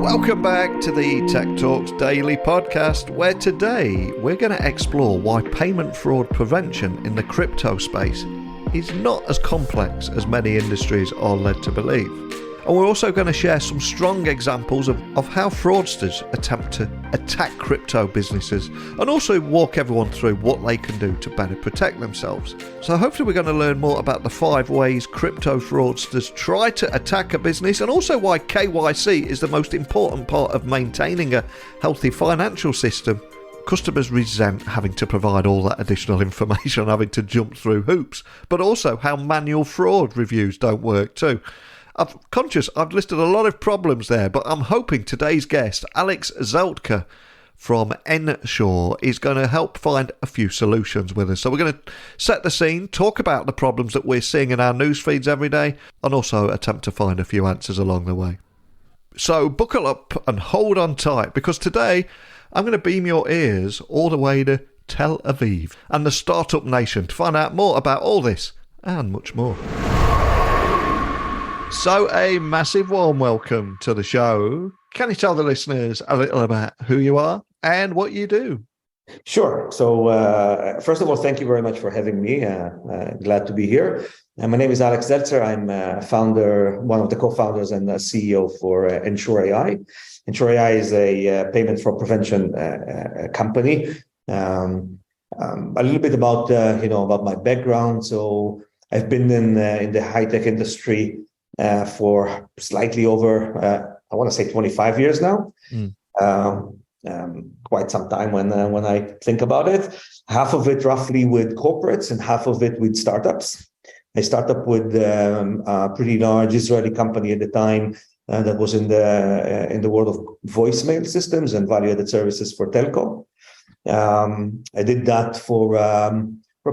Welcome back to the Tech Talks Daily podcast, where today we're going to explore why payment fraud prevention in the crypto space is not as complex as many industries are led to believe. And we're also going to share some strong examples of how fraudsters attempt to attack crypto businesses, and also walk everyone through what they can do to better protect themselves. So hopefully we're going to learn more about the 5 ways crypto fraudsters try to attack a business, and also why KYC is the most important part of maintaining a healthy financial system. Customers resent having to provide all that additional information, having to jump through hoops, but also how manual fraud reviews don't work too. I'm conscious I've listed a lot of problems there, but I'm hoping today's guest, Alex Zeltcer from nSure, is going to help find a few solutions with us. So we're going to set the scene, talk about the problems that we're seeing in our news feeds every day, and also attempt to find a few answers along the way. So buckle up and hold on tight, because today I'm going to beam your ears all the way to Tel Aviv and the startup nation to find out more about all this and much more. So a massive warm welcome to the show. Can you tell the listeners a little about who you are and what you do? Sure. So first of all, thank you very much for having me. Glad to be here. My name is Alex Zeltcer. I'm one of the co-founders and CEO for nSure.ai. nSure.ai is a payment fraud prevention company. A little bit about my background. So I've been in the high-tech industry for slightly over, I want to say 25 years now. Quite some time when I think about it. Half of it roughly with corporates and half of it with startups. I started with a pretty large Israeli company at the time that was in the world of voicemail systems and value-added services for telco. I did that for a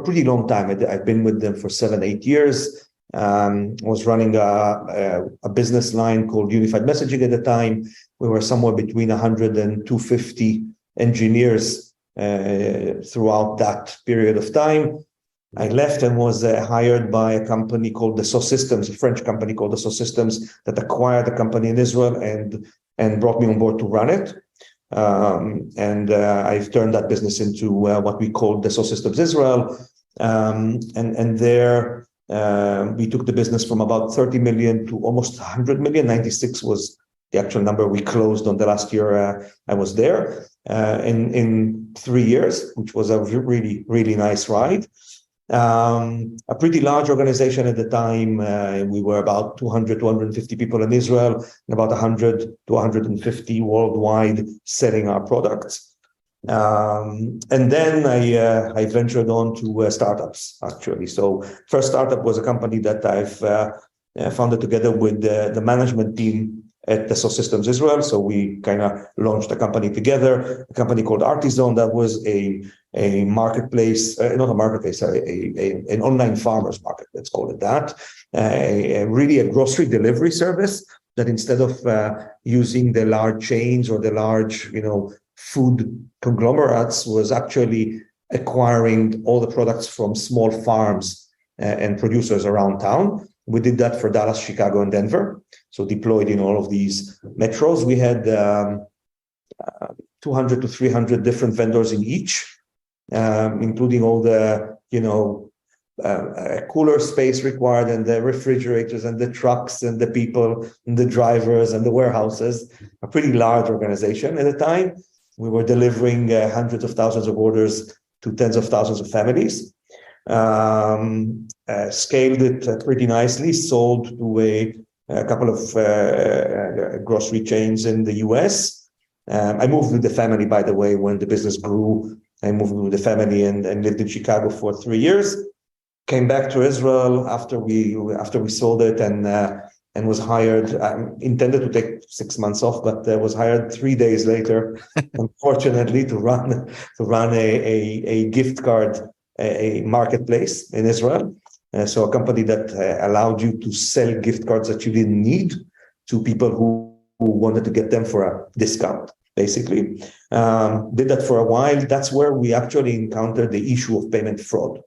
pretty long time. I've been with them for 7-8 years. Was running a business line called Unified Messaging at the time. We were somewhere between 100 and 250 engineers throughout that period of time. I left and was hired by a company called Disclose Systems, a French company called Disclose Systems, that acquired the company in Israel and brought me on board to run it. I've turned that business into what we call Disclose Systems Israel. And there we took the business from about 30 million to almost 100 million. 96 was the actual number we closed on the last year I was there in 3 years, which was a really, really nice ride. A pretty large organization at the time. We were about 200, 250 people in Israel and about 100 to 150 worldwide selling our products. And then I ventured on to startups, actually. So first startup was a company that I've founded together with the management team at Disclose Systems Israel. So we kind of launched a company together, a company called Artisan that was a marketplace, not a marketplace, an online farmers market, let's call it that. Really a grocery delivery service that instead of using the large chains or the large, food conglomerates, was actually acquiring all the products from small farms and producers around town. We did that for Dallas, Chicago, and Denver. So deployed in all of these metros. We had 200 to 300 different vendors in each, including all the, cooler space required and the refrigerators and the trucks and the people and the drivers and the warehouses. A pretty large organization at the time. We were delivering hundreds of thousands of orders to tens of thousands of families. Scaled it pretty nicely, sold to a couple of grocery chains in the US. I moved with the family, by the way, when the business grew. I moved with the family and lived in Chicago for 3 years. Came back to Israel after we sold it and was hired. Intended to take 6 months off, but was hired 3 days later, unfortunately, to run a gift card, a marketplace in Israel. So a company that allowed you to sell gift cards that you didn't need to people who wanted to get them for a discount, basically. Did that for a while. That's where we actually encountered the issue of payment fraud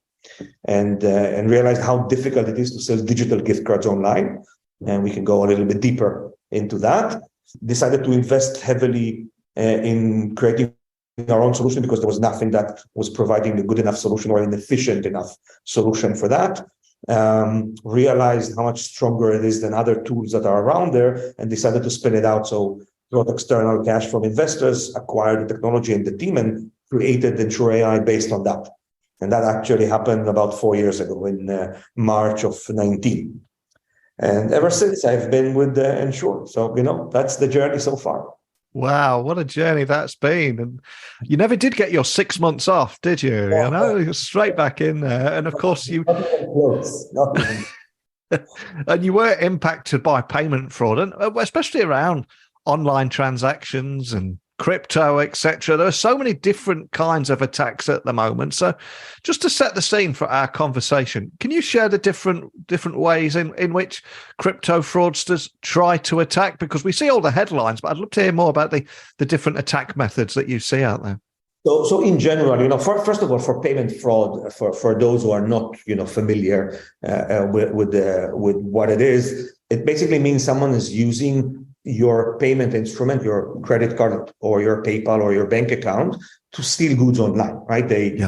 and realized how difficult it is to sell digital gift cards online. And we can go a little bit deeper into that. decided to invest heavily in creating our own solution because there was nothing that was providing a good enough solution or an efficient enough solution for that. Realized how much stronger it is than other tools that are around there, and decided to spin it out. So brought external cash from investors, acquired the technology and the team, and created nSure.ai based on that. And that actually happened about 4 years ago in March of 19. And ever since, I've been with nSure. So, that's the journey so far. Wow, what a journey that's been. And you never did get your 6 months off, did you? You're straight back in there. And of course you and you were impacted by payment fraud, and especially around online transactions and crypto, etc. There are so many different kinds of attacks at the moment. So just to set the scene for our conversation, can you share the different ways in which crypto fraudsters try to attack? Because we see all the headlines, but I'd love to hear more about the different attack methods that you see out there. So in general, first of all, for payment fraud, for those who are not, familiar with what it is, it basically means someone is using your payment instrument, your credit card or your PayPal or your bank account, to steal goods online, right? They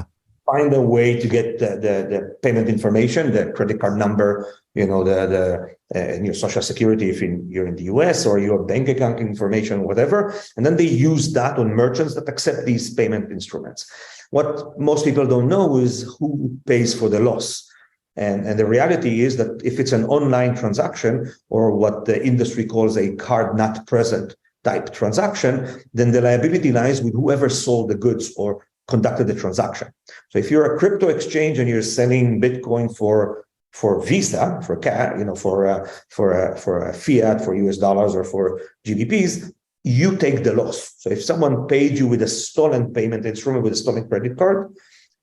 find a way to get the payment information, the credit card number, and your social security if you're in the US, or your bank account information, whatever. And then they use that on merchants that accept these payment instruments. What most people don't know is who pays for the loss. And the reality is that if it's an online transaction, or what the industry calls a card not present type transaction, then the liability lies with whoever sold the goods or conducted the transaction. So if you're a crypto exchange and you're selling Bitcoin for Visa, for fiat, for US dollars, or for GBPs, you take the loss. So if someone paid you with a stolen payment instrument, with a stolen credit card,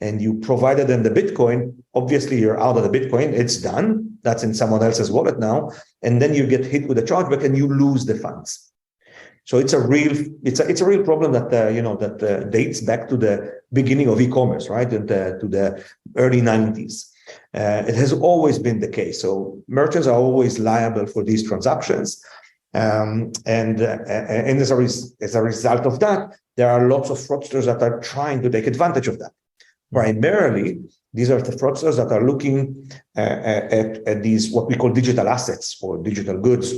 and you provided them the Bitcoin, obviously you're out of the Bitcoin. It's done. That's in someone else's wallet now. And then you get hit with a chargeback and you lose the funds. So it's a real problem that dates back to the beginning of e-commerce, right? And to the early 90s. It has always been the case. So merchants are always liable for these transactions. And as a result of that, there are lots of fraudsters that are trying to take advantage of that. Primarily, these are the fraudsters that are looking at these, what we call digital assets or digital goods,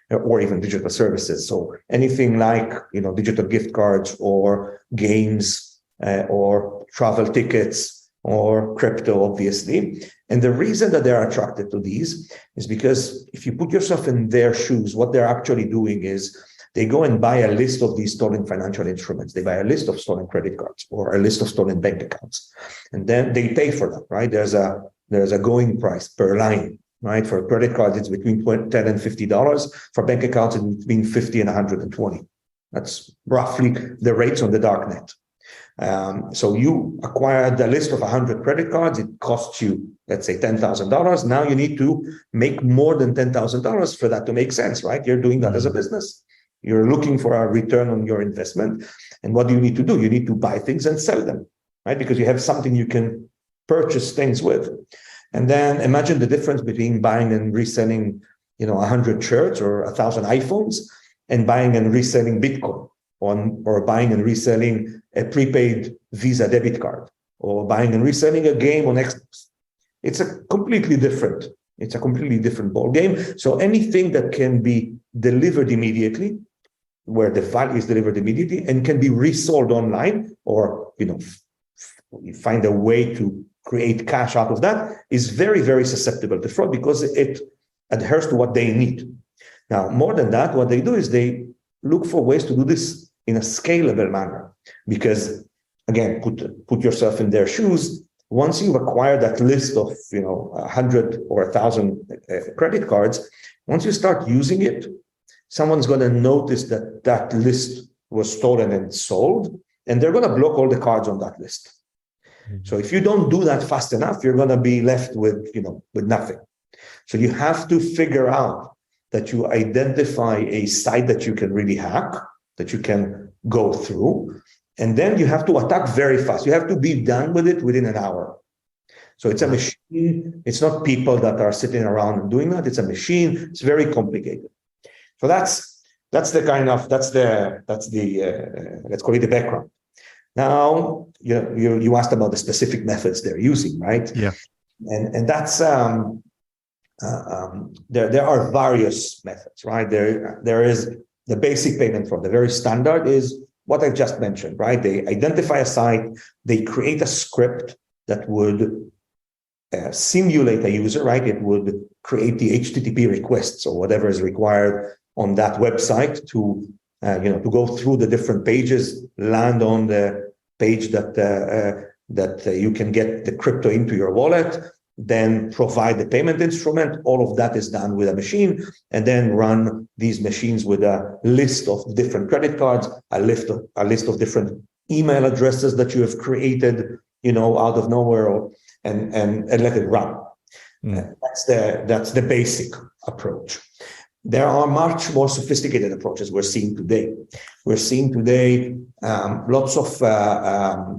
or even digital services. So anything like, digital gift cards or games or travel tickets or crypto, obviously. And the reason that they're attracted to these is because if you put yourself in their shoes, what they're actually doing is they go and buy a list of these stolen financial instruments. They buy a list of stolen credit cards or a list of stolen bank accounts. And then they pay for them, right? There's a going price per line, right? For credit cards, it's between $10 and $50. For bank accounts, it's between $50 and $120. That's roughly the rates on the darknet. So you acquired a list of 100 credit cards. It costs you, let's say, $10,000. Now you need to make more than $10,000 for that to make sense, right? You're doing that as a business. You're looking for a return on your investment. And what do you need to do? You need to buy things and sell them, right? Because you have something you can purchase things with. And then imagine the difference between buying and reselling, 100 shirts or 1,000 iPhones, and buying and reselling Bitcoin, or buying and reselling a prepaid Visa debit card, or buying and reselling a game on Xbox. It's a completely different ball game. So anything that can be delivered immediately, where the value is delivered immediately and can be resold online, or you find a way to create cash out of that, is very, very susceptible to fraud because it adheres to what they need. Now, more than that, what they do is they look for ways to do this in a scalable manner. Because again, put yourself in their shoes. Once you've acquired that list of 100 or 1,000 credit cards, once you start using it, someone's going to notice that list was stolen and sold, and they're going to block all the cards on that list. Mm-hmm. So if you don't do that fast enough, you're going to be left with nothing. So you have to figure out that you identify a site that you can really hack, that you can go through, and then you have to attack very fast. You have to be done with it within an hour. So it's a machine. It's not people that are sitting around and doing that. It's a machine. It's very complicated. So that's that's the let's call it the background. Now, you asked about the specific methods they're using, right? Yeah. And that's there are various methods, right? There is the basic payment fraud. The very standard is what I just mentioned, right? They identify a site, they create a script that would simulate a user, right? It would create the HTTP requests or whatever is required on that website to go through the different pages, land on the page that you can get the crypto into your wallet, then provide the payment instrument. All of that is done with a machine, and then run these machines with a list of different credit cards, a list of different email addresses that you have created, out of nowhere, and let it run. That's the basic approach. There are much more sophisticated approaches we're seeing today. We're seeing today lots of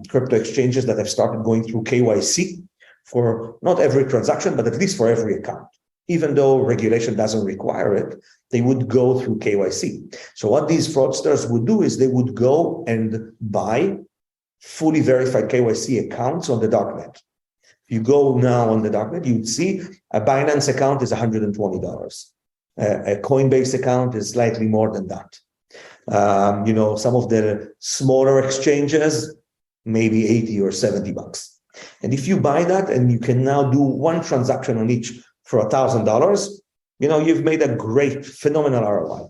crypto exchanges that have started going through KYC for not every transaction, but at least for every account. Even though regulation doesn't require it, they would go through KYC. So what these fraudsters would do is they would go and buy fully verified KYC accounts on the darknet. If you go now on the darknet, you'd see a Binance account is $120. A Coinbase account is slightly more than that. Some of the smaller exchanges, maybe $80 or $70. And if you buy that and you can now do one transaction on each for $1,000, you've made a great, phenomenal ROI.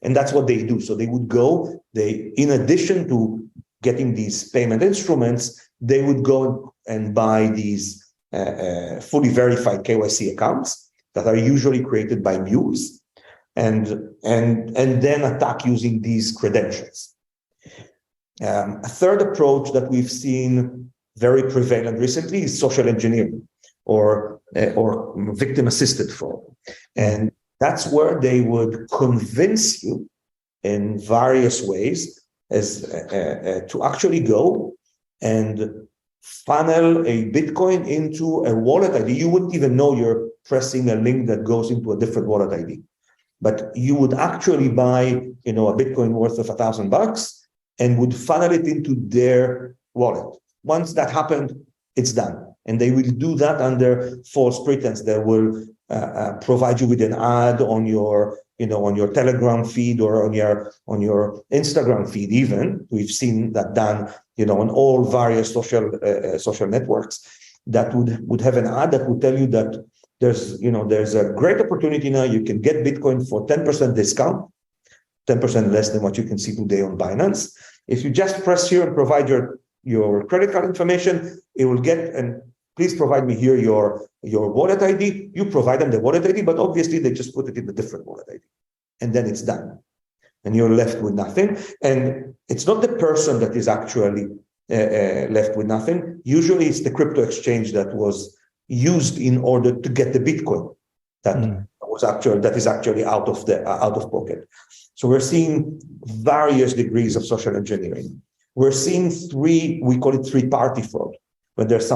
And that's what they do. So they would go, in addition to getting these payment instruments, they would go and buy these fully verified KYC accounts that are usually created by mules, and then attack using these credentials. A third approach that we've seen very prevalent recently is social engineering or victim-assisted fraud. And that's where they would convince you in various ways to actually go and funnel a Bitcoin into a wallet ID. You wouldn't even know you're pressing a link that goes into a different wallet ID. But you would actually buy, a Bitcoin worth of $1,000 and would funnel it into their wallet. Once that happened, it's done. And they will do that under false pretense. They will provide you with an ad on your Telegram feed or on your Instagram feed. Even we've seen that done, on all various social networks. That would have an ad that would tell you that there's a great opportunity now. You can get Bitcoin for 10% discount, 10% less than what you can see today on Binance. If you just press here and provide your credit card information, it will get, and please provide me here your wallet ID. You provide them the wallet ID, but obviously they just put it in a different wallet ID. And then it's done. And you're left with nothing. And it's not the person that is actually left with nothing. Usually it's the crypto exchange that was used in order to get the Bitcoin that is actually out of pocket. So we're seeing various degrees of social engineering. We're seeing we call it three-party fraud, when there's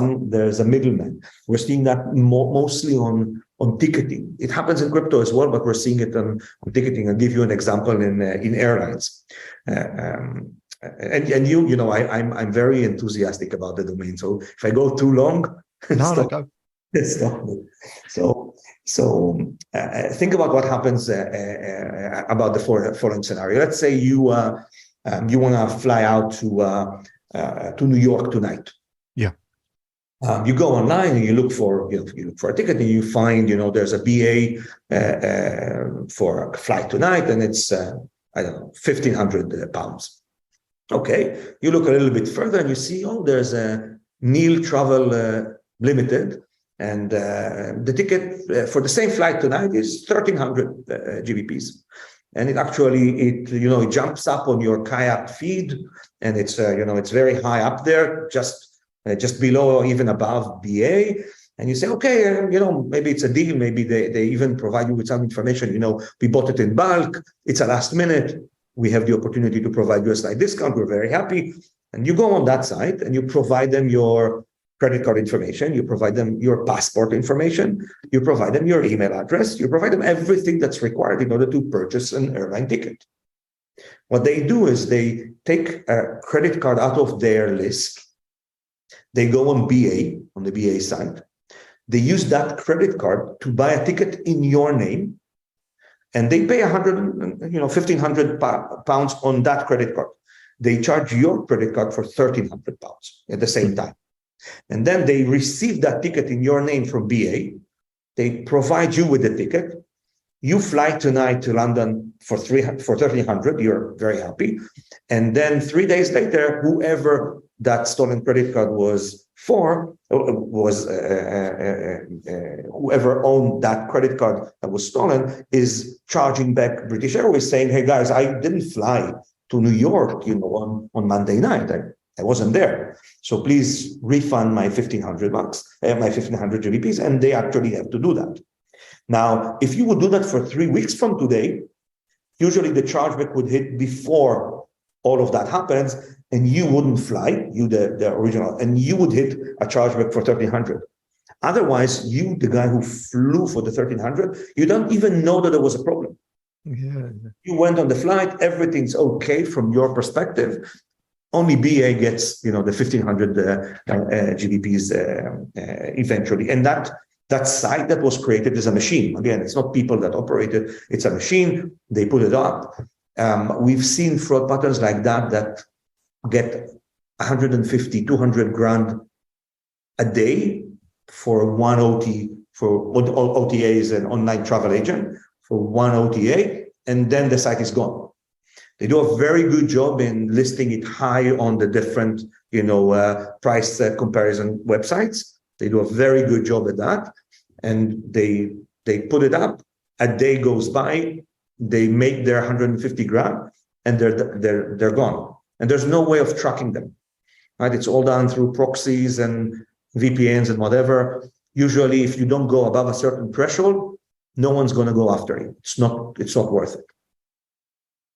a middleman. We're seeing that mostly on ticketing. It happens in crypto as well, but we're seeing it on ticketing. I'll give you an example in airlines. I'm very enthusiastic about the domain. So if I go too long, go. So think about what happens about the following scenario. Let's say you want to fly out to New York tonight. Yeah. You go online and you look for a ticket, and you find there's a BA for a flight tonight, and it's £1,500. Okay, you look a little bit further and you see there's a Neil Travel Limited, and the ticket for the same flight tonight is 1,300 GBPs. And it actually it jumps up on your kayak feed, and it's it's very high up there, just below or even above BA. And you say, okay, maybe it's a deal. Maybe they even provide you with some information. We bought it in bulk. It's a last minute. We have the opportunity to provide you a slight discount. We're very happy. And you go on that site and you provide them your credit card information, you provide them your passport information, you provide them your email address, you provide them everything that's required in order to purchase an airline ticket. What they do is they take a credit card out of their list. They go on BA, on the BA site. They use that credit card to buy a ticket in your name, and they pay 1,500 pounds on that credit card. They charge your credit card for 1,300 pounds at the same time. And then they receive that ticket in your name from BA. They provide you with the ticket. You fly tonight to London for 1,300. You're very happy. And then 3 days later, whoever that stolen credit card was for, whoever owned that credit card that was stolen, is charging back British Airways saying, hey guys, I didn't fly to New York, on Monday night. I wasn't there. So please refund my 1,500 bucks, my 1,500 GBPs. And they actually have to do that. Now, if you would do that for 3 weeks from today, usually the chargeback would hit before all of that happens, and you wouldn't fly, you the original, and you would hit a chargeback for 1,300. Otherwise, you, the guy who flew for the 1,300, you don't even know that there was a problem. Yeah. You went on the flight, everything's okay from your perspective. Only BA gets, the 1,500 GBPs eventually, and that site that was created is a machine. Again, it's not people that operate it. It's a machine. They put it up. We've seen fraud patterns like that get 150, 200 grand a day for one for OTAs and online travel agent for one OTA, and then the site is gone. They do a very good job in listing it high on the different, price comparison websites. They do a very good job at that, and they put it up. A day goes by, they make their 150 grand, and they're gone. And there's no way of tracking them, right? It's all done through proxies and VPNs and whatever. Usually, if you don't go above a certain threshold, no one's going to go after you. It's not worth it.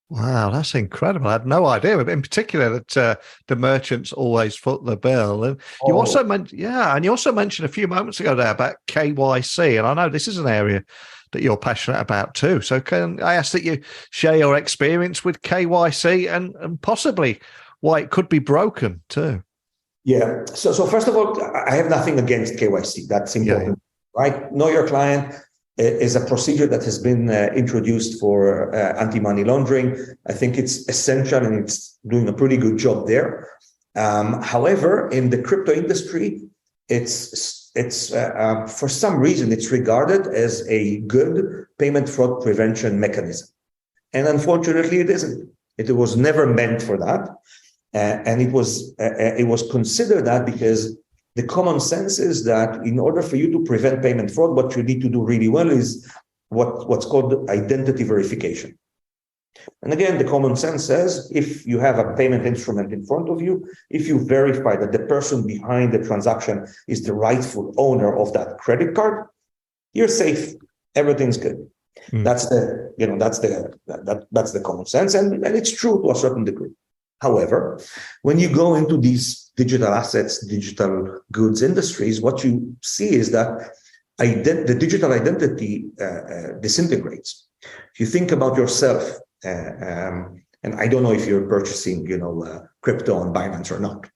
Wow, that's incredible. I had no idea, in particular, that the merchants always foot the bill. And you also mentioned a few moments ago there about KYC, and I know this is an area that you're passionate about too. So can I ask that you share your experience with KYC and possibly why it could be broken too? Yeah. So first of all, I have nothing against KYC. That's important, right? Know your client is a procedure that has been introduced for anti-money laundering. I think it's essential, and it's doing a pretty good job there. However, in the crypto industry, it's for some reason it's regarded as a good payment fraud prevention mechanism, and unfortunately, it isn't. It was never meant for that, and it was considered that because the common sense is that in order for you to prevent payment fraud, what you need to do really well is what's called identity verification. And again, the common sense says if you have a payment instrument in front of you, if you verify that the person behind the transaction is the rightful owner of that credit card, you're safe. Everything's good. That's the common sense, and it's true to a certain degree. However, when you go into these digital assets, digital goods industries, what you see is that the digital identity disintegrates. If you think about yourself, and I don't know if you're purchasing, crypto on Binance or not.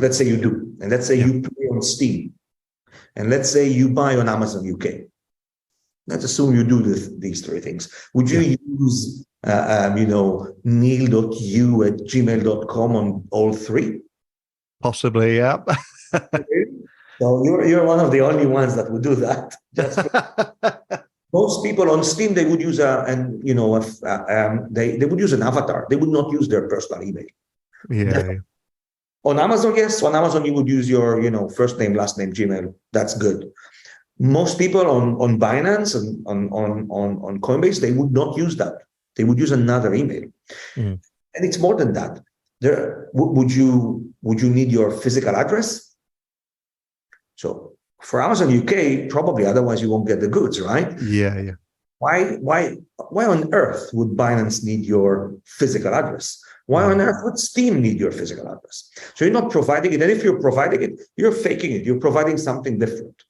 Let's say you do, and let's say you play on Steam, and let's say you buy on Amazon UK. Let's assume you do these three things. Would you use neil.u@gmail.com on all three? Possibly, yeah. So you're one of the only ones that would do that. Most people on Steam, they would use they would use an avatar. They would not use their personal email. Yeah. On Amazon, yes. On Amazon, you would use your first name, last name, Gmail. That's good. Most people on Binance and on Coinbase, they would not use that. They would use another email. And it's more than that. Would you need your physical address? So for Amazon UK, probably, otherwise you won't get the goods, right? Yeah. Why on earth would Binance need your physical address? Why on earth would Steam need your physical address? So you're not providing it. And if you're providing it, you're faking it. You're providing something different.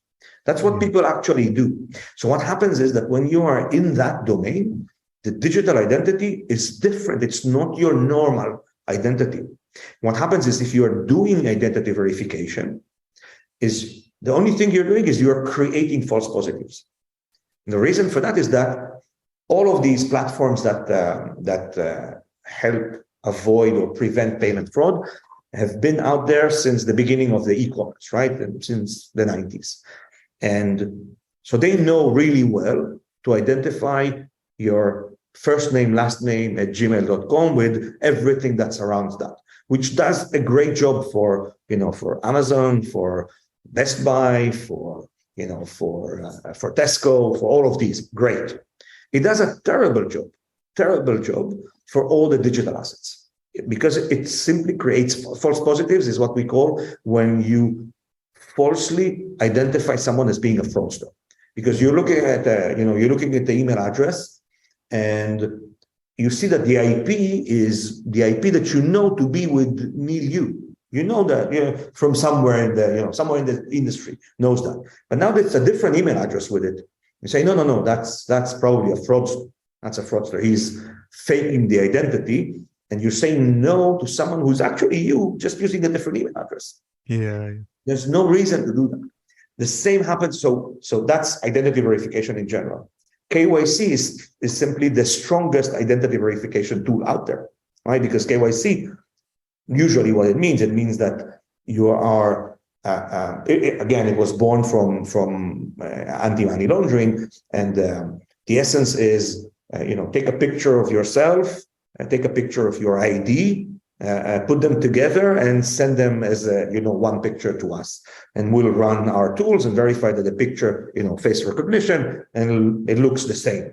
That's what people actually do. So what happens is that when you are in that domain, the digital identity is different. It's not your normal identity. What happens is if you are doing identity verification, is the only thing you're doing is you're creating false positives. And the reason for that is that all of these platforms that help avoid or prevent payment fraud have been out there since the beginning of the e-commerce, right? And since the 90s. And so they know really well to identify your first name, last name at gmail.com with everything that surrounds that, which does a great job for Amazon, for Best Buy, for Tesco, for all of these. Great. It does a terrible job for all the digital assets, because it simply creates false positives, is what we call when you falsely identify someone as being a fraudster, because you're looking at the email address and you see that the IP is the IP that you know to be with Neil Yu. You know that from somewhere in the industry knows that. But now there's a different email address with it. You say, no, that's probably a fraudster. That's a fraudster. He's faking the identity, and you're saying no to someone who's actually you, just using a different email address. Yeah. There's no reason to do that. The same happens. So that's identity verification in general. KYC is simply the strongest identity verification tool out there, right? Because KYC, usually what it means that you are, it was born from anti-money laundering. And the essence is, take a picture of yourself, take a picture of your ID, put them together and send them as one picture to us, and we'll run our tools and verify that the picture, face recognition, and it looks the same,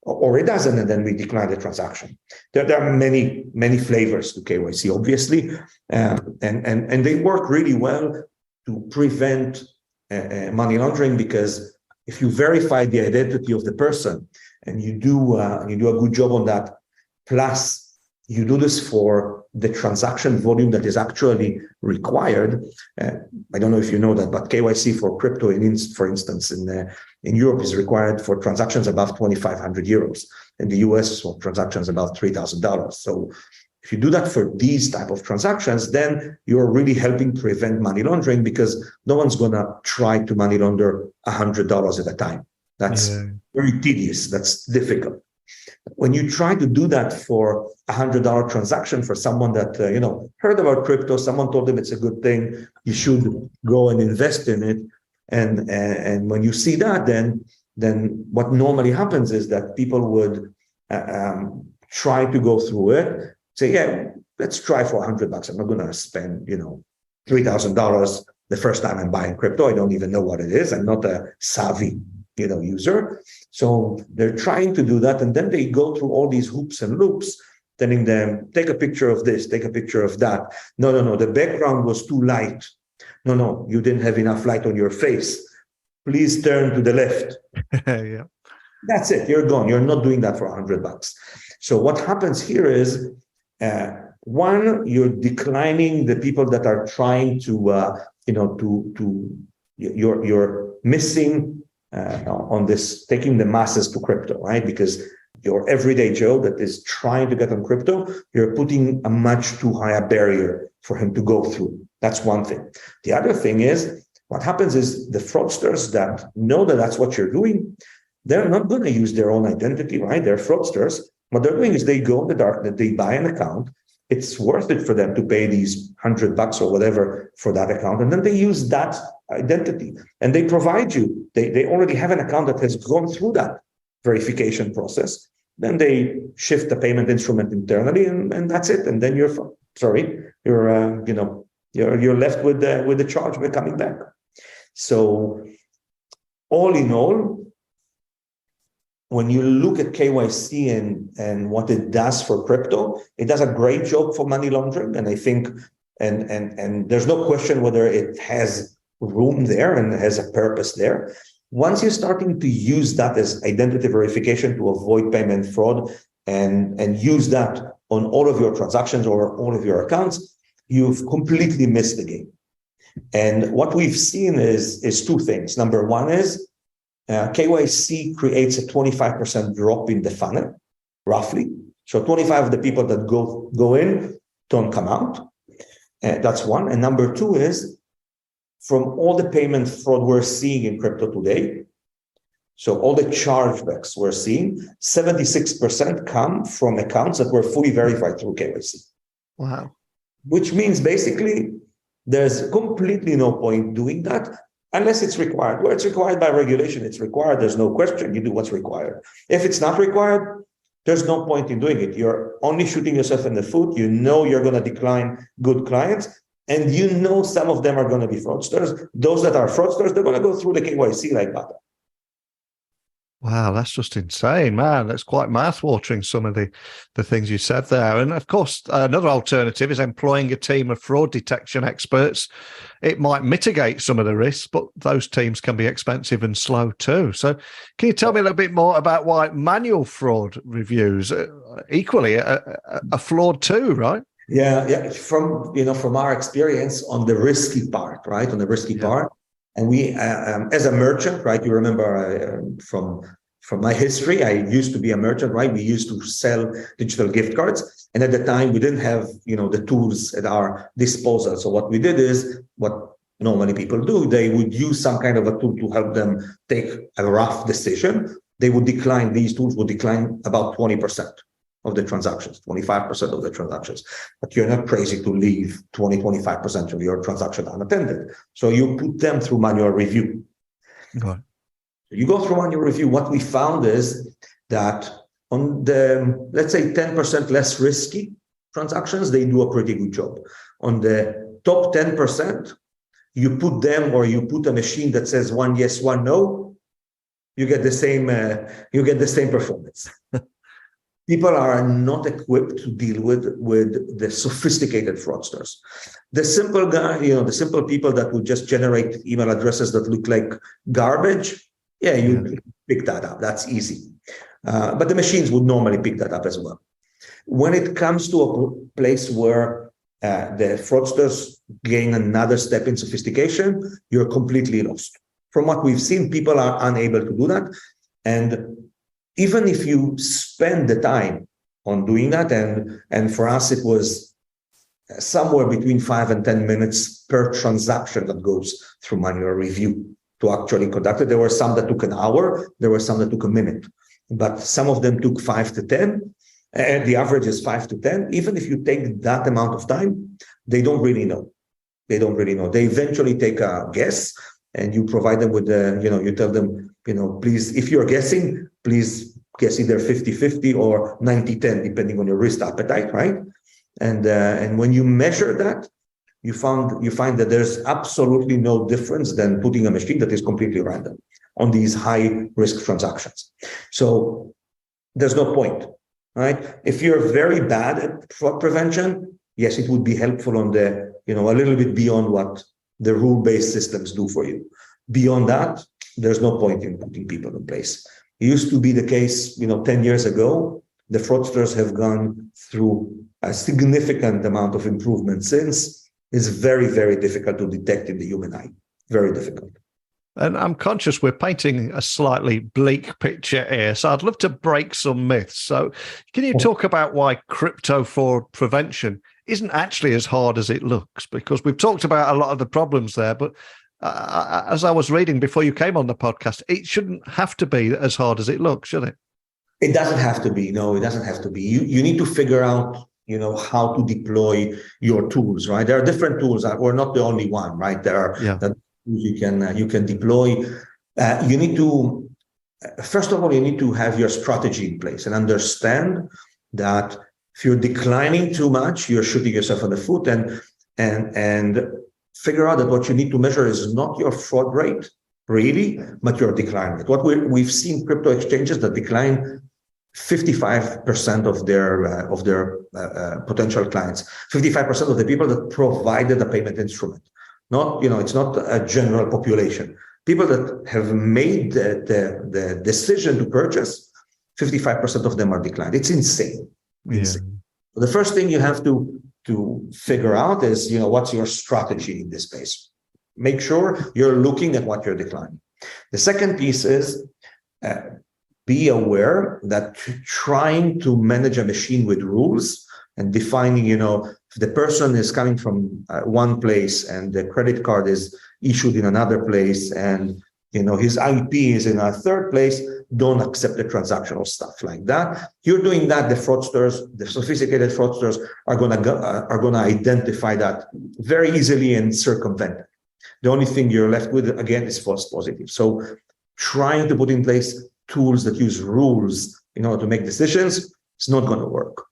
or it doesn't, and then we decline the transaction. There are many flavors to KYC, obviously, and they work really well to prevent money laundering, because if you verify the identity of the person and you do a good job on that, plus you do this for the transaction volume that is actually required. I don't know if you know that, but KYC for crypto, for instance, in Europe is required for transactions above 2,500 euros. In the US, for transactions above $3,000. So if you do that for these type of transactions, then you're really helping prevent money laundering, because no one's going to try to money launder $100 at a time. That's very tedious. That's difficult. When you try to do that for $100 transaction for someone that heard about crypto, someone told them it's a good thing, you should go and invest in it, and when you see that, then what normally happens is that people would try to go through it, say, yeah, let's try for $100. I'm not going to spend $3,000 the first time I'm buying crypto. I don't even know what it is. I'm not a savvy user. So they're trying to do that. And then they go through all these hoops and loops, telling them, take a picture of this, take a picture of that. No, the background was too light. No, you didn't have enough light on your face. Please turn to the left. Yeah. That's it. You're gone. You're not doing that for $100. So what happens here is, one, you're declining the people that are trying to, you're missing on this, taking the masses to crypto, right? Because your everyday Joe that is trying to get on crypto, you're putting a much too high a barrier for him to go through. That's one thing. The other thing is, what happens is the fraudsters that know that that's what you're doing, they're not going to use their own identity, right? They're fraudsters. What they're doing is they go in the darknet, they buy an account. It's worth it for them to pay these $100 or whatever for that account. And then they use that identity and they provide you. They already have an account that has gone through that verification process. Then they shift the payment instrument internally, and that's it. And then you're left with the charge by coming back. So all in all, when you look at KYC and what it does for crypto, it does a great job for money laundering. And I think, and there's no question whether it has room there and has a purpose there. Once you're starting to use that as identity verification to avoid payment fraud and use that on all of your transactions or all of your accounts, you've completely missed the game. And what we've seen is two things. Number one is KYC creates a 25% drop in the funnel, roughly. So 25 of the people that go in don't come out. That's one. And number two is, from all the payment fraud we're seeing in crypto today, so all the chargebacks we're seeing, 76% come from accounts that were fully verified through KYC. Wow. Which means basically there's completely no point doing that unless it's required. Where it's required by regulation, it's required. There's no question. You do what's required. If it's not required, there's no point in doing it. You're only shooting yourself in the foot. You know you're going to decline good clients, and you know some of them are going to be fraudsters. Those that are fraudsters, they're going to go through the KYC like butter. Wow, that's just insane, man. That's quite mouth-watering, some of the things you said there. And of course, another alternative is employing a team of fraud detection experts. It might mitigate some of the risks, but those teams can be expensive and slow too. So can you tell me a little bit more about why manual fraud reviews equally are flawed too, right? Yeah. From our experience on the risky part, right? On the risky part. And we, as a merchant, right? You remember from my history, I used to be a merchant, right? We used to sell digital gift cards, and at the time we didn't have, the tools at our disposal. So what we did is what normally people do: they would use some kind of a tool to help them take a rough decision. They would decline; these tools would decline about 20% of the transactions, 25% of the transactions. But you're not crazy to leave 25% of your transaction unattended. So you put them through manual review. Okay. You go through manual review. What we found is that on the, let's say, 10% less risky transactions, they do a pretty good job. On the top 10%, you put them, or you put a machine that says one yes, one no, you get the same performance. People are not equipped to deal with the sophisticated fraudsters. The simple guy, the simple people that would just generate email addresses that look like garbage, you pick that up. That's easy. But the machines would normally pick that up as well. When it comes to a place where the fraudsters gain another step in sophistication, you're completely lost. From what we've seen, people are unable to do that. And even if you spend the time on doing that, and for us, it was somewhere between 5 and 10 minutes per transaction that goes through manual review to actually conduct it. There were some that took an hour, there were some that took a minute, but some of them took 5 to 10, and the average is 5 to 10. Even if you take that amount of time, they don't really know. They eventually take a guess, and you provide them with you tell them, please, if you're guessing, please guess either 50-50 or 90-10, depending on your risk appetite, right? And when you measure that, you find that there's absolutely no difference than putting a machine that is completely random on these high risk transactions. So there's no point, right? If you're very bad at fraud prevention, yes, it would be helpful on the, a little bit beyond what the rule-based systems do for you. Beyond that, there's no point in putting people in place. It used to be the case, 10 years ago. The fraudsters have gone through a significant amount of improvement since. It's very, very difficult to detect in the human eye. Very difficult. And I'm conscious we're painting a slightly bleak picture here, so I'd love to break some myths. So can you talk about why crypto fraud prevention isn't actually as hard as it looks? Because we've talked about a lot of the problems there, but as I was reading before you came on the podcast, it shouldn't have to be as hard as it looks, should it? It doesn't have to be. No, it doesn't have to be. You need to figure out, how to deploy your tools, right? There are different tools. We're not the only one, right? There are tools you can deploy. You need to, first of all, you need to have your strategy in place and understand that if you're declining too much, you're shooting yourself in the foot, and figure out that what you need to measure is not your fraud rate, really, but your decline rate. What we've seen crypto exchanges that decline 55% of their potential clients, 55% of the people that provided a payment instrument. Not, it's not a general population. People that have made the decision to purchase, 55% of them are declined. It's insane. The first thing you have to figure out is, what's your strategy in this space? Make sure you're looking at what you're declining. The second piece is be aware that trying to manage a machine with rules and defining, if the person is coming from one place and the credit card is issued in another place and, his IP is in a third place, don't accept the transactional stuff like that. You're doing that, the sophisticated fraudsters are gonna identify that very easily and circumvent it. The only thing you're left with, again, is false positive. So trying to put in place tools that use rules in order to make decisions, it's not going to work.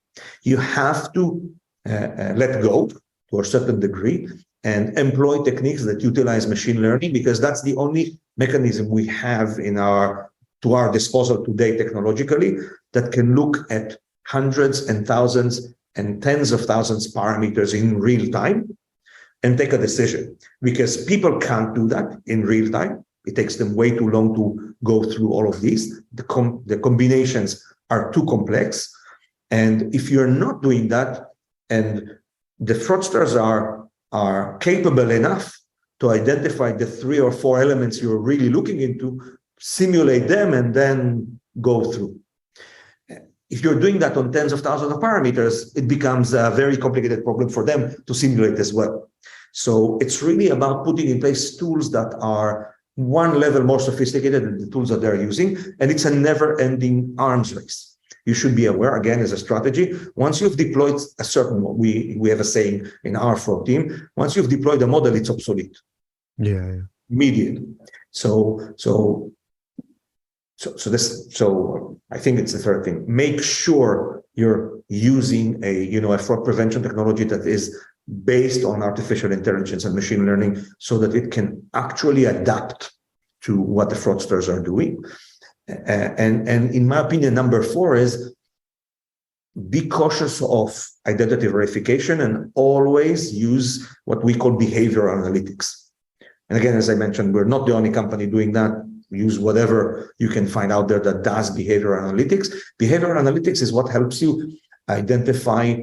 You have to let go to a certain degree and employ techniques that utilize machine learning, because that's the only mechanism we have to our disposal today technologically that can look at hundreds and thousands and tens of thousands parameters in real time and take a decision, because people can't do that in real time. It takes them way too long to go through all of these. The combinations are too complex. And if you're not doing that, and the fraudsters are capable enough to identify the 3 or 4 elements you're really looking into, simulate them, and then go through. If you're doing that on tens of thousands of parameters, it becomes a very complicated problem for them to simulate as well. So it's really about putting in place tools that are one level more sophisticated than the tools that they're using, and it's a never-ending arms race. You should be aware, again, as a strategy, once you've deployed a certain, we have a saying in our fraud team, once you've deployed a model, it's obsolete. Yeah. Immediately. So I think it's the third thing. Make sure you're using a fraud prevention technology that is based on artificial intelligence and machine learning, so that it can actually adapt to what the fraudsters are doing. And in my opinion, number 4 is be cautious of identity verification and always use what we call behavioral analytics. And again, as I mentioned, we're not the only company doing that. Use whatever you can find out there that does behavioral analytics. Behavioral analytics is what helps you identify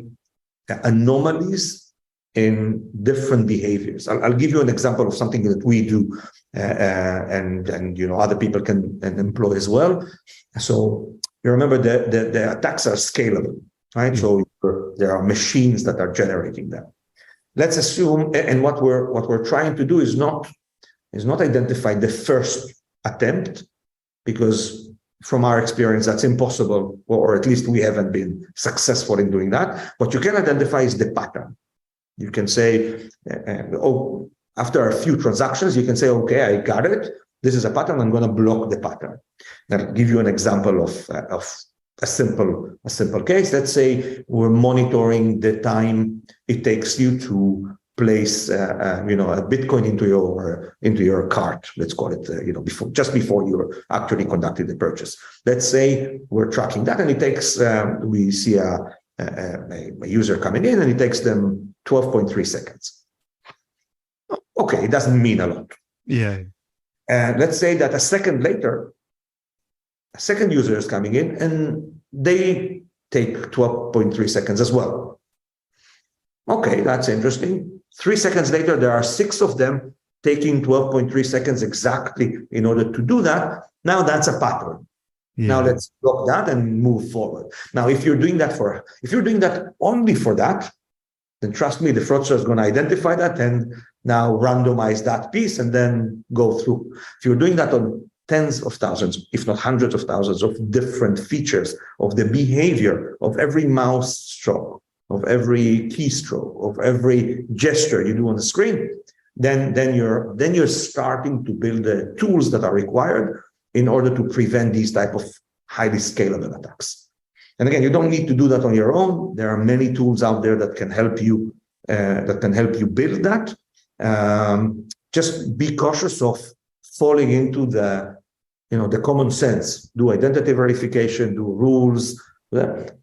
anomalies in different behaviors. I'll give you an example of something that we do, and other people can employ as well. So you remember the attacks are scalable, right? So there are machines that are generating them. Let's assume, and what we're trying to do is not identify the first attempt, because from our experience that's impossible, or at least we haven't been successful in doing that. What you can identify is the pattern. You can say, after a few transactions, you can say, okay, I got it. This is a pattern. I'm going to block the pattern. I'll give you an example of a simple case. Let's say we're monitoring the time it takes you to place, a Bitcoin into your cart. Let's call it, just before you actually conducted the purchase. Let's say we're tracking that, and it takes. We see a user coming in, and it takes them 12.3 seconds. Okay, it doesn't mean a lot. Yeah. And let's say that a second later, a second user is coming in, and they take 12.3 seconds as well. Okay, that's interesting. 3 seconds later, there are 6 of them taking 12.3 seconds exactly in order to do that. Now that's a pattern. Yeah. Now let's block that and move forward. Now, if you're doing that only for that, then trust me, the fraudster is going to identify that and now randomize that piece and then go through. If you're doing that on tens of thousands, if not hundreds of thousands of different features of the behavior of every mouse stroke, of every keystroke, of every gesture you do on the screen, then you're starting to build the tools that are required in order to prevent these type of highly scalable attacks. And again, you don't need to do that on your own. There are many tools out there that can help you build that. Just be cautious of falling into the common sense. Do identity verification, do rules. That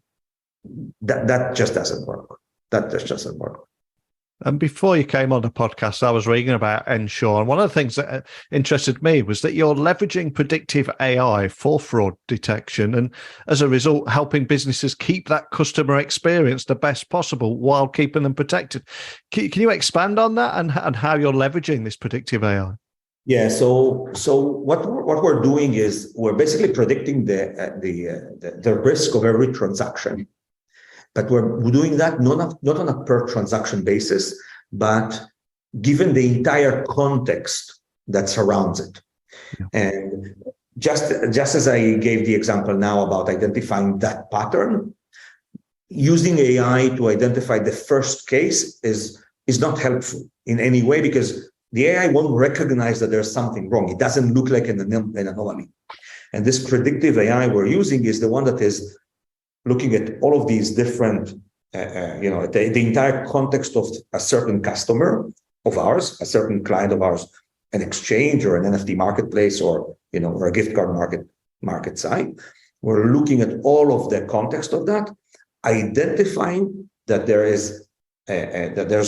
just doesn't work. That just doesn't work. And before you came on the podcast, I was reading about nSure. And one of the things that interested me was that you're leveraging predictive AI for fraud detection. And as a result, helping businesses keep that customer experience the best possible while keeping them protected. Can you expand on that and how you're leveraging this predictive AI? Yeah. So what we're doing is we're basically predicting the risk of every transaction. But we're doing that not on a per transaction basis, but given the entire context that surrounds it. Yeah. And just as I gave the example now about identifying that pattern, using AI to identify the first case is not helpful in any way, because the AI won't recognize that there's something wrong. It doesn't look like an anomaly. And this predictive AI we're using is the one that is looking at all of these different, the entire context of a certain customer of ours, a certain client of ours, an exchange or an NFT marketplace, or a gift card market site. We're looking at all of the context of that, identifying that there's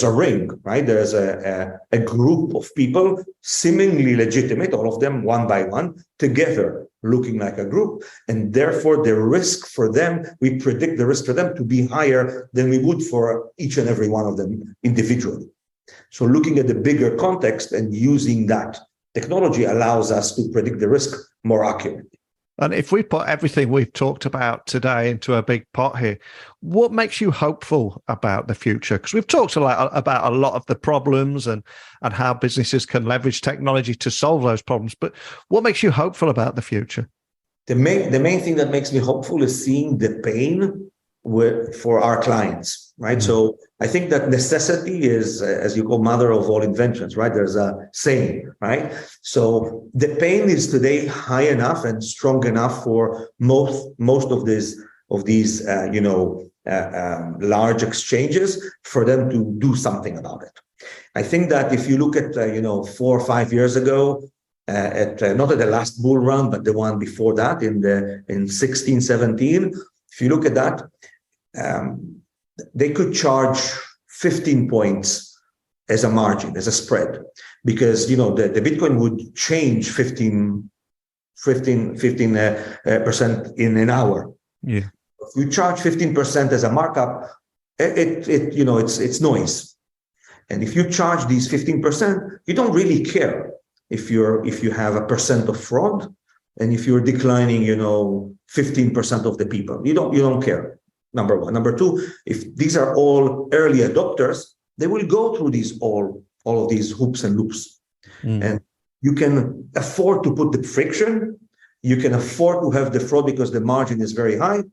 a ring, right? There's a group of people seemingly legitimate, all of them one by one, together, looking like a group, and therefore the risk for them, we predict the risk for them to be higher than we would for each and every one of them individually. So looking at the bigger context and using that technology allows us to predict the risk more accurately. And if we put everything we've talked about today into a big pot here, what makes you hopeful about the future? Because we've talked about a lot of the problems and how businesses can leverage technology to solve those problems. But what makes you hopeful about the future? The main thing that makes me hopeful is seeing the pain for our clients, right? Mm-hmm. So I think that necessity is, as you call, mother of all inventions, right? There's a saying, right? So the pain is today high enough and strong enough for most of these large exchanges for them to do something about it. I think that if you look at 4 or 5 years ago, not at the last bull run, but the one before that in 16, 17, if you look at that, they could charge 15 points as a margin, as a spread, because the Bitcoin would change 15% in an hour. Yeah. If you charge 15% as a markup, it's noise. And if you charge these 15%, you don't really care if you have a percent of fraud, and if you're declining 15% of the people. You don't care. Number one. Number two, if these are all early adopters, they will go through all of these hoops and loops. And you can afford to put the friction. You can afford to have the fraud because the margin is very high.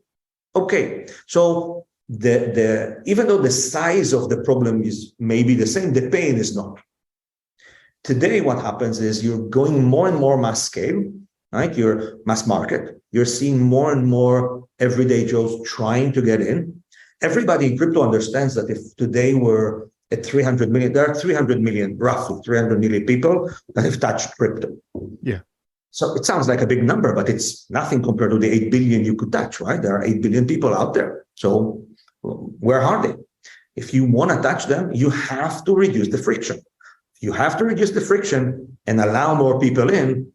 Okay. So even though the size of the problem is maybe the same, the pain is not. Today, what happens is you're going more and more mass scale, right? You're mass market. You're seeing more and more everyday Joes trying to get in. Everybody in crypto understands that if today we're at 300 million, there are 300 million, roughly 300 million people that have touched crypto. Yeah. So it sounds like a big number, but it's nothing compared to the 8 billion you could touch, right? There are 8 billion people out there. So where are they? If you want to touch them, you have to reduce the friction. You have to reduce the friction and allow more people in.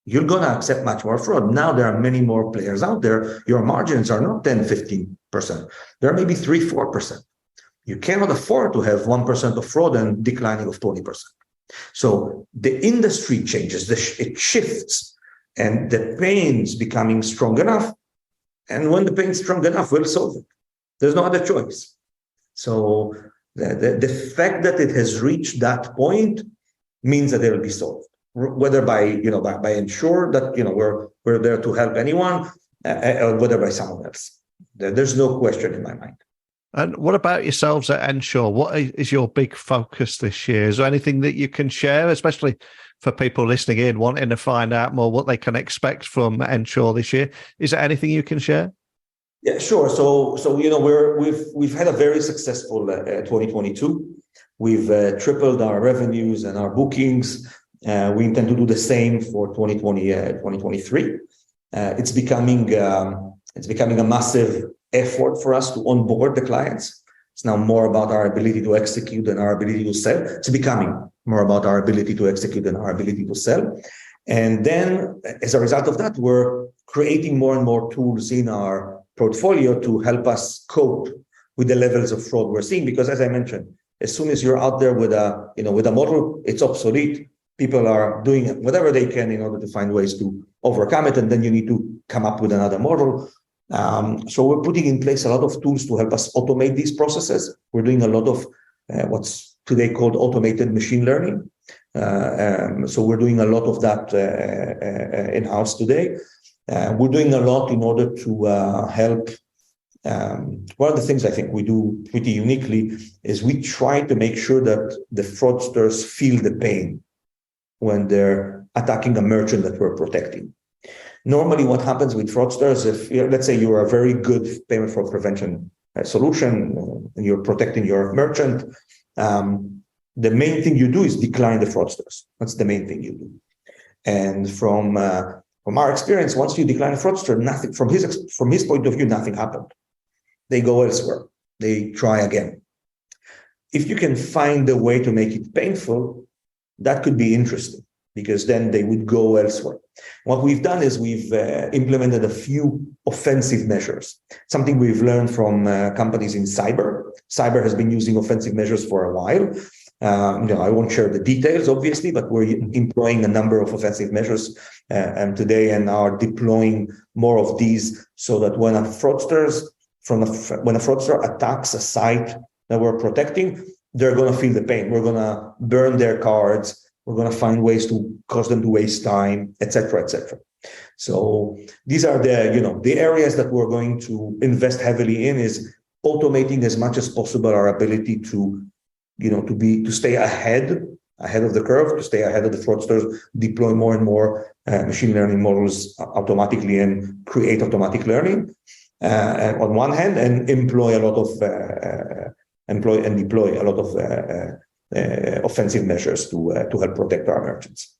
You're going to accept much more fraud. Now there are many more players out there. Your margins are not 10, 15%. They're maybe 3, 4%. You cannot afford to have 1% of fraud and declining of 20%. So the industry changes, it shifts, and the pain's becoming strong enough. And when the pain's strong enough, we'll solve it. There's no other choice. So the fact that it has reached that point means that it will be solved, whether by nSure that we're there to help anyone, or whether by someone else. There's no question in my mind. And what about yourselves at nSure? What is your big focus this year? Is there anything that you can share, especially for people listening in, wanting to find out more what they can expect from nSure this year? Is there anything you can share? Yeah, sure. So we've had a very successful 2022. We've tripled our revenues and our bookings. We intend to do the same for 2023. It's becoming a massive effort for us to onboard the clients. It's now more about our ability to execute and our ability to sell. It's becoming more about our ability to execute and our ability to sell. And then as a result of that, we're creating more and more tools in our portfolio to help us cope with the levels of fraud we're seeing. Because as I mentioned, as soon as you're out there with a model, it's obsolete. People are doing whatever they can in order to find ways to overcome it. And then you need to come up with another model. So we're putting in place a lot of tools to help us automate these processes. We're doing a lot of what's today called automated machine learning. So we're doing a lot of that in-house today. We're doing a lot in order to help. One of the things I think we do pretty uniquely is we try to make sure that the fraudsters feel the pain when they're attacking a merchant that we're protecting. Normally, what happens with fraudsters, if let's say you're a very good payment fraud prevention solution and you're protecting your merchant, the main thing you do is decline the fraudsters. That's the main thing you do. And from our experience, once you decline a fraudster, nothing from his point of view, nothing happened. They go elsewhere. They try again. If you can find a way to make it painful, that could be interesting, because then they would go elsewhere. What we've done is we've implemented a few offensive measures, something we've learned from companies in cyber. Cyber has been using offensive measures for a while. I won't share the details, obviously, but we're employing a number of offensive measures today and are deploying more of these so that when a fraudster attacks a site that we're protecting, they're going to feel the pain. We're going to burn their cards. We're going to find ways to cause them to waste time, et cetera, et cetera. So these are the areas that we're going to invest heavily in, is automating as much as possible our ability to stay ahead of the curve, to stay ahead of the fraudsters, deploy more and more machine learning models automatically and create automatic learning on one hand, and deploy a lot of offensive measures to help protect our merchants.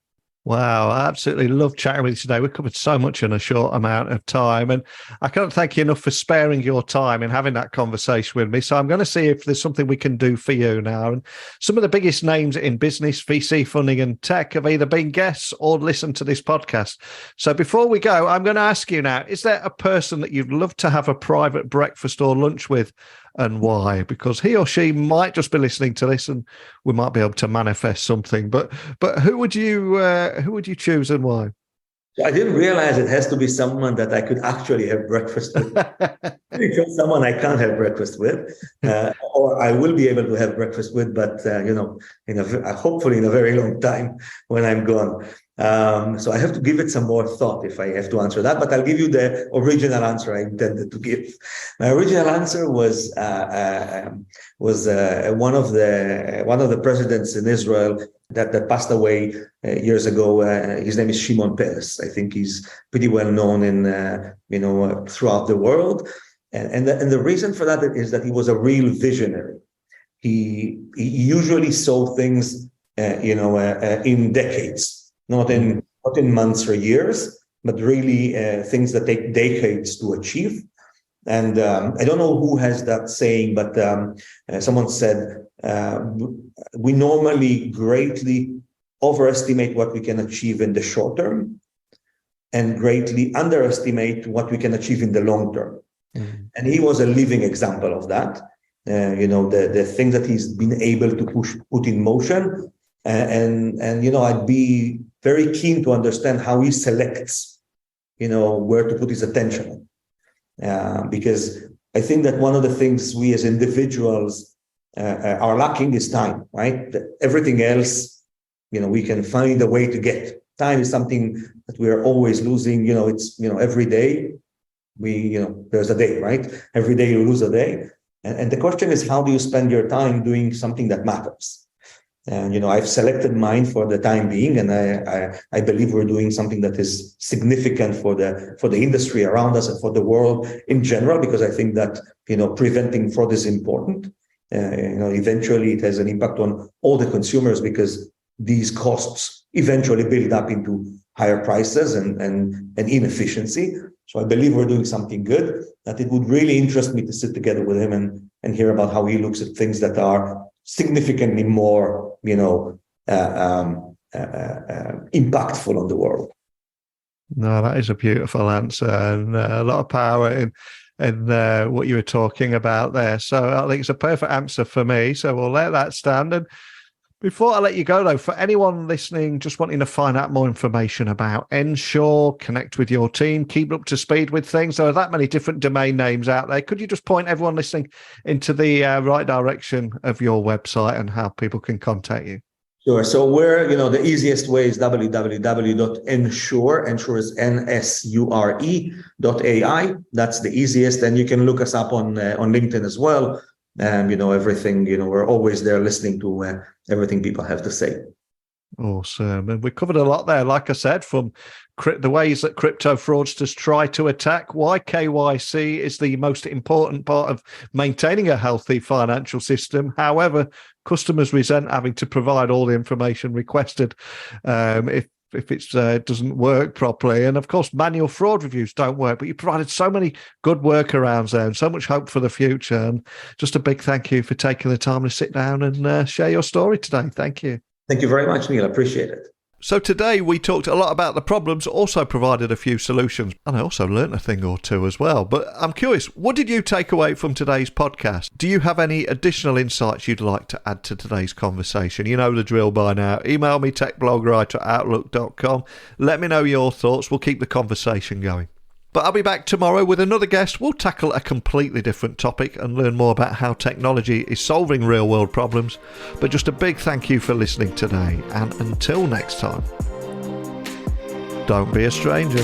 Wow, I absolutely love chatting with you today. We've covered so much in a short amount of time, and I can't thank you enough for sparing your time and having that conversation with me. So I'm going to see if there's something we can do for you now. And some of the biggest names in business, VC funding and tech have either been guests or listened to this podcast. So before we go, I'm going to ask you now, is there a person that you'd love to have a private breakfast or lunch with, and why? Because he or she might just be listening to this and we might be able to manifest something. But who would you choose and why? I didn't realize it has to be someone that I could actually have breakfast with. It's someone I can't have breakfast with, or I will be able to have breakfast with, but hopefully in a very long time when I'm gone. So I have to give it some more thought if I have to answer that, but I'll give you the original answer I intended to give. My original answer was one of the presidents in Israel that passed away years ago. His name is Shimon Peres. I think he's pretty well known in throughout the world, and the reason for that is that he was a real visionary. He usually saw things in decades. Not in months or years, but really things that take decades to achieve. And I don't know who has that saying, but someone said, we normally greatly overestimate what we can achieve in the short term and greatly underestimate what we can achieve in the long term. Mm-hmm. And he was a living example of that. The things that he's been able to put in motion. And I'd be very keen to understand how he selects, where to put his attention. Because I think that one of the things we as individuals are lacking is time, right? Everything else, we can find a way to get. Time is something that we are always losing. It's, every day there's a day, right? Every day you lose a day. And the question is, how do you spend your time doing something that matters? And, I've selected mine for the time being, and I believe we're doing something that is significant for the industry around us and for the world in general, because I think that, preventing fraud is important. Eventually it has an impact on all the consumers, because these costs eventually build up into higher prices and inefficiency. So I believe we're doing something good, that it would really interest me to sit together with him and hear about how he looks at things that are significantly more, impactful on the world. No, that is a beautiful answer and a lot of power in what you were talking about there. So I think it's a perfect answer for me. So we'll let that stand. And before I let you go, though, for anyone listening, just wanting to find out more information about nSure, connect with your team, keep up to speed with things. There are that many different domain names out there. Could you just point everyone listening into the right direction of your website and how people can contact you? Sure. So the easiest way is www.nSure. nSure is nSure.ai. That's the easiest. And you can look us up on LinkedIn as well. Everything, we're always there listening to everything people have to say. Awesome. And we covered a lot there, like I said, from the ways that crypto fraudsters try to attack, why KYC is the most important part of maintaining a healthy financial system. However, customers resent having to provide all the information requested if it doesn't work properly. And of course, manual fraud reviews don't work, but you provided so many good workarounds there and so much hope for the future. And just a big thank you for taking the time to sit down and share your story today. Thank you. Thank you very much, Neil. I appreciate it. So today we talked a lot about the problems, also provided a few solutions, and I also learnt a thing or two as well. But I'm curious, what did you take away from today's podcast? Do you have any additional insights you'd like to add to today's conversation? You know the drill by now. Email me, techblogwriter@outlook.com. Let me know your thoughts. We'll keep the conversation going. But I'll be back tomorrow with another guest. We'll tackle a completely different topic and learn more about how technology is solving real-world problems. But just a big thank you for listening today. And until next time, don't be a stranger.